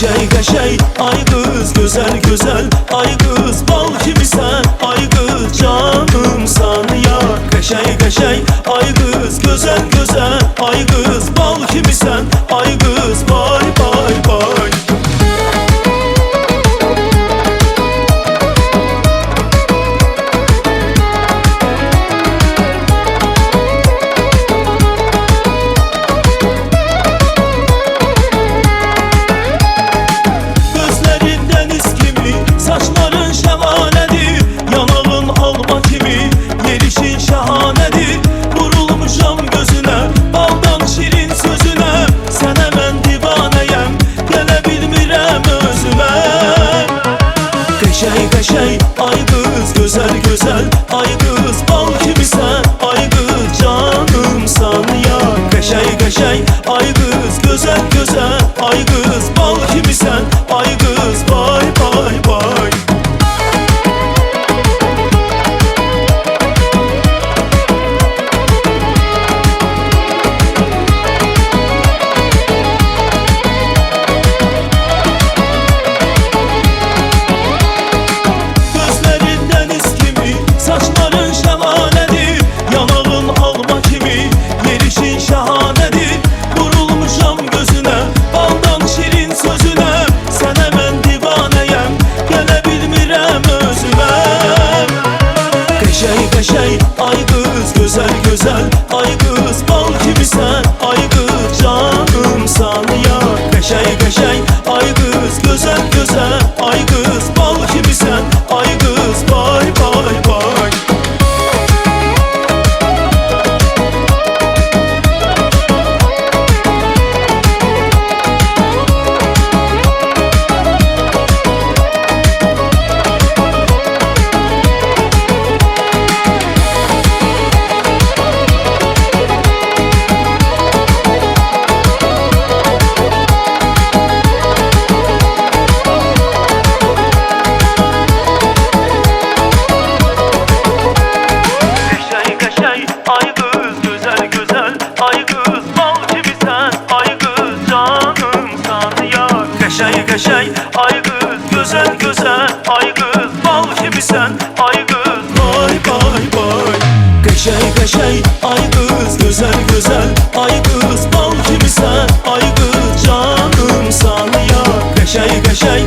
Qəşəy qəşəy ay qız, gözəl gözəl ay qız, bal kimisən ay qız, canımsan yar. Qəşəy qəşəy ay qız, gözəl gözəl ay qız, bal kimisən ay qız, vay vay vay. Saçların şəmanədir, yanağın alma kimi, yerişin şəhanədir. Vurulmuşam gözünə, baldan şirin sözünə, sənə mən divanəyəm, gələ bilmirəm özümə. Qəşəy qəşəy ay qız, gözəl gözəl ay qız, bal kimisən ay qız, canımsan yar. Qəşəy qəşəy ay qız, gözəl gözəl ay qız, bal kimisən ay qız, vay vay vay. Saçların şəmanədir, yanağın alma kimi, yerişin şəhanədir. Vurulmuşam gözünə, baldan şirin sözünə, sənə mən divanəyəm, gələ bilmirəm özümə. Qəşəy qəşəy ay qız, gözəl gözəl ay qız, bal kimisən ay qız, canımsan yar. Qəşəy qəşəy ay qız, gözəl gözəl ay qız, bal kimisən ay qız, vay vay vay. Ay qız, gözəl gözəl ay qız, bal kimisən ay qız, canımsan yar. Qəşəy qəşəy ay qız, gözəl gözəl ay qız, bal kimisən ay qız, vay vay vay. Qəşəy qəşəy ay qız, gözəl gözəl ay qız, bal kimisən ay qız, canımsan yar. Qəşəy qəşəy